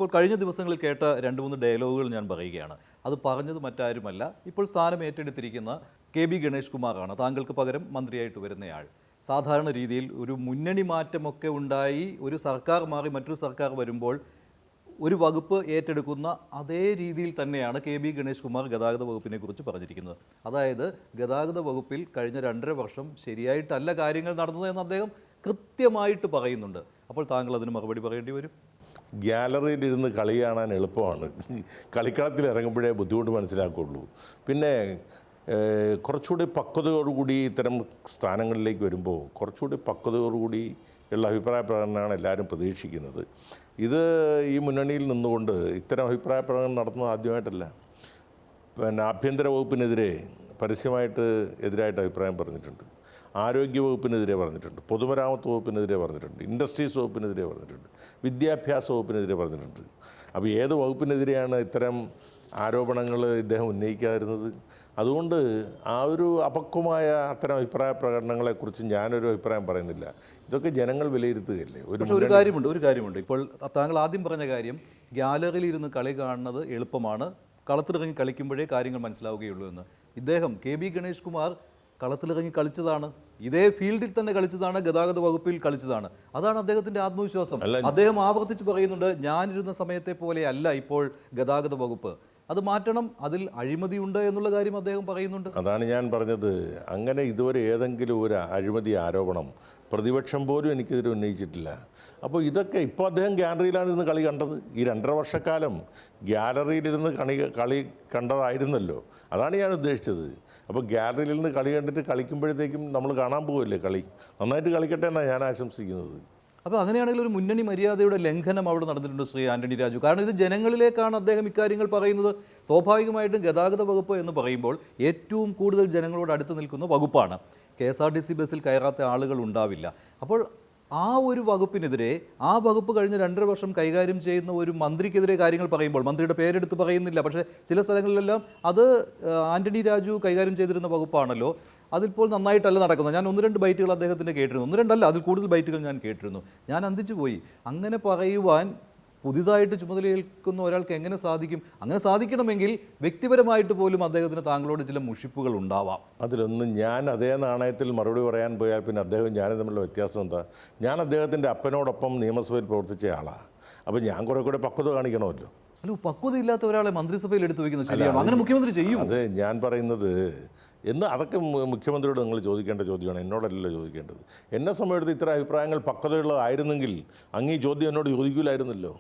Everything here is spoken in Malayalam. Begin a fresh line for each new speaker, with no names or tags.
ഇപ്പോൾ കഴിഞ്ഞ ദിവസങ്ങളിൽ കേട്ട 2-3 ഡയലോഗുകൾ ഞാൻ പറയുകയാണ്. അത് പറഞ്ഞത് മറ്റാരുമല്ല, ഇപ്പോൾ സ്ഥാനം ഏറ്റെടുത്തിരിക്കുന്ന KB ഗണേഷ് കുമാറാണ്. താങ്കൾക്ക് പകരം മന്ത്രിയായിട്ട് വരുന്നയാൾ. സാധാരണ രീതിയിൽ ഒരു മുന്നണി മാറ്റമൊക്കെ ഉണ്ടായി ഒരു സർക്കാർ മാറി മറ്റൊരു സർക്കാർ വരുമ്പോൾ ഒരു വകുപ്പ് ഏറ്റെടുക്കുന്ന അതേ രീതിയിൽ തന്നെയാണ് KB ഗണേഷ് കുമാർ ഗതാഗത വകുപ്പിനെ കുറിച്ച് പറഞ്ഞിരിക്കുന്നത്. അതായത് ഗതാഗത വകുപ്പിൽ കഴിഞ്ഞ 2.5 വർഷം ശരിയായിട്ടല്ല കാര്യങ്ങൾ നടന്നത് എന്ന് അദ്ദേഹം കൃത്യമായിട്ട് പറയുന്നുണ്ട്. അപ്പോൾ താങ്കൾ അതിന് മറുപടി പറയേണ്ടി വരും.
ഗ്യാലറിയിലിരുന്ന് കളി കാണാൻ എളുപ്പമാണ്, കളിക്കളത്തിൽ ഇറങ്ങുമ്പോഴേ ബുദ്ധിമുട്ട് മനസ്സിലാക്കുള്ളൂ. പിന്നെ കുറച്ചുകൂടി പക്വതയോടുകൂടി ഇത്തരം സ്ഥാനങ്ങളിലേക്ക് വരുമ്പോൾ കുറച്ചുകൂടി പക്വതയോടുകൂടി ഉള്ള അഭിപ്രായ പ്രകടനമാണ് എല്ലാവരും പ്രതീക്ഷിക്കുന്നത്. ഇത് ഈ മുന്നണിയിൽ നിന്നുകൊണ്ട് ഇത്തരം അഭിപ്രായ പ്രകടനം നടത്തുന്നത് ആദ്യമായിട്ടല്ല. പിന്നെ ആഭ്യന്തര വകുപ്പിനെതിരെ പരസ്യമായിട്ട് എതിരായിട്ട് അഭിപ്രായം പറഞ്ഞിട്ടുണ്ട്, ആരോഗ്യ വകുപ്പിനെതിരെ പറഞ്ഞിട്ടുണ്ട്, പൊതുമരാമത്ത് വകുപ്പിനെതിരെ പറഞ്ഞിട്ടുണ്ട്, ഇൻഡസ്ട്രീസ് വകുപ്പിനെതിരെ പറഞ്ഞിട്ടുണ്ട്, വിദ്യാഭ്യാസ വകുപ്പിനെതിരെ പറഞ്ഞിട്ടുണ്ട്. അപ്പോൾ ഏത് വകുപ്പിനെതിരെയാണ് ഇത്തരം ആരോപണങ്ങൾ ഇദ്ദേഹം ഉന്നയിക്കാതിരുന്നത്? അതുകൊണ്ട് ആ ഒരു അപക്വമായ അത്തരം അഭിപ്രായ പ്രകടനങ്ങളെക്കുറിച്ച് ഞാനൊരു അഭിപ്രായം പറയുന്നില്ല. ഇതൊക്കെ ജനങ്ങൾ വിലയിരുത്തുകയല്ലേ.
ഒരു കാര്യമുണ്ട്. ഇപ്പോൾ താങ്കൾ ആദ്യം പറഞ്ഞ കാര്യം, ഗ്യാലറിയിൽ ഇരുന്ന് കളി കാണുന്നത് എളുപ്പമാണ്, കളത്തിലിറങ്ങി കളിക്കുമ്പോഴേ കാര്യങ്ങൾ മനസ്സിലാവുകയുള്ളൂ എന്ന്. ഇദ്ദേഹം KB ഗണേഷ് കുമാർ കളത്തിലിറങ്ങി കളിച്ചതാണ്, ഇതേ ഫീൽഡിൽ തന്നെ കളിച്ചതാണ്, ഗതാഗത വകുപ്പിൽ കളിച്ചതാണ്. അതാണ് അദ്ദേഹത്തിൻ്റെ ആത്മവിശ്വാസം. അദ്ദേഹം ആവർത്തിച്ച് പറയുന്നുണ്ട്, ഞാനിരുന്ന സമയത്തെ പോലെ അല്ല ഇപ്പോൾ ഗതാഗത വകുപ്പ്, അത് മാറ്റണം, അതിൽ അഴിമതിയുണ്ട് എന്നുള്ള കാര്യം അദ്ദേഹം പറയുന്നുണ്ട്.
അതാണ് ഞാൻ പറഞ്ഞത്. അങ്ങനെ ഇതുവരെ ഏതെങ്കിലും ഒരു അഴിമതി ആരോപണം പ്രതിപക്ഷം പോലും എനിക്കെതിരെ ഉന്നയിച്ചിട്ടില്ല. അപ്പോൾ ഇതൊക്കെ ഇപ്പോൾ അദ്ദേഹം ഗ്യാലറിയിലാണ് ഇരുന്ന് കളി കണ്ടത്. ഈ 2.5 വർഷക്കാലം ഗ്യാലറിയിലിരുന്ന് കളി കണ്ടതായിരുന്നല്ലോ, അതാണ് ഞാൻ ഉദ്ദേശിച്ചത്. അപ്പോൾ ഗ്യാലറിയിൽ നിന്ന് കളി കണ്ടിട്ട് കളിക്കുമ്പോഴത്തേക്കും നമ്മൾ കാണാൻ പോവില്ലേ കളി, നന്നായിട്ട് കളിക്കട്ടെ എന്നാണ് ഞാൻ ആശംസിക്കുന്നത്.
അപ്പോൾ അങ്ങനെയാണെങ്കിൽ ഒരു മുന്നണി മര്യാദയുടെ ലംഘനം അവിടെ നടന്നിട്ടുണ്ട് ശ്രീ ആന്റണി രാജു. കാരണം ഇത് ജനങ്ങളിലേക്കാണ് അദ്ദേഹം ഇക്കാര്യങ്ങൾ പറയുന്നത്. സ്വാഭാവികമായിട്ടും ഗതാഗത വകുപ്പ് എന്ന് പറയുമ്പോൾ ഏറ്റവും കൂടുതൽ ജനങ്ങളോട് അടുത്ത് നിൽക്കുന്ന വകുപ്പാണ്. KSRTC ബസ്സിൽ കയറാത്ത ആളുകൾ ഉണ്ടാവില്ല. അപ്പോൾ ആ ഒരു വകുപ്പിനെതിരെ, ആ വകുപ്പ് കഴിഞ്ഞ 2.5 വർഷം കൈകാര്യം ചെയ്യുന്ന ഒരു മന്ത്രിക്കെതിരെ കാര്യങ്ങൾ പറയുമ്പോൾ, മന്ത്രിയുടെ പേരെടുത്ത് പറയുന്നില്ല, പക്ഷേ ചില സ്ഥലങ്ങളിലെല്ലാം അത് ആന്റണി രാജു കൈകാര്യം ചെയ്തിരുന്ന വകുപ്പാണല്ലോ, അതിപ്പോൾ നന്നായിട്ടല്ല നടക്കുന്നത്. ഞാൻ 1-2 ബൈറ്റുകൾ അദ്ദേഹത്തിൻ്റെ കേട്ടിരുന്നു, 1-2 അല്ല, അതിൽ കൂടുതൽ ബൈറ്റുകൾ ഞാൻ കേട്ടിരുന്നു. ഞാൻ അന്തിച്ചു പോയി. അങ്ങനെ പറയുവാൻ പുതിയതായിട്ട് ചുമതലയേൽക്കുന്ന ഒരാൾക്ക് എങ്ങനെ സാധിക്കും? അങ്ങനെ സാധിക്കണമെങ്കിൽ വ്യക്തിപരമായിട്ട് പോലും അദ്ദേഹത്തിന് താങ്കളോട് ചില മുഷിപ്പുകൾ ഉണ്ടാവാം.
അതിലൊന്നും ഞാൻ അതേ നാണയത്തിൽ മറുപടി പറയാൻ പോയാൽ പിന്നെ അദ്ദേഹം ഞാനും തമ്മിലുള്ള വ്യത്യാസം എന്താ? ഞാൻ അദ്ദേഹത്തിൻ്റെ അപ്പനോടൊപ്പം നിയമസഭയിൽ പ്രവർത്തിച്ച ആളാണ്. അപ്പോൾ ഞാൻ കുറേ കൂടെ പക്വത കാണിക്കണമല്ലോ.
അല്ല, പക്വതയില്ലാത്ത ഒരാളെ മന്ത്രിസഭയിൽ എടുത്തു വയ്ക്കുന്നത് ശരിയാണ്? അങ്ങനെ മുഖ്യമന്ത്രി ചെയ്യും.
അതെ ഞാൻ പറയുന്നത്. അതൊക്കെ മുഖ്യമന്ത്രിയോട് നിങ്ങൾ ചോദിക്കേണ്ട ചോദ്യമാണ്, എന്നോടല്ലല്ലോ ചോദിക്കേണ്ടത്. എന്നെ സമയത്ത് ഇത്തരം അഭിപ്രായങ്ങൾ പക്വതയുള്ളതായിരുന്നെങ്കിൽ അങ്ങ് ഈ ചോദ്യം എന്നോട് ചോദിക്കില്ലായിരുന്നല്ലോ.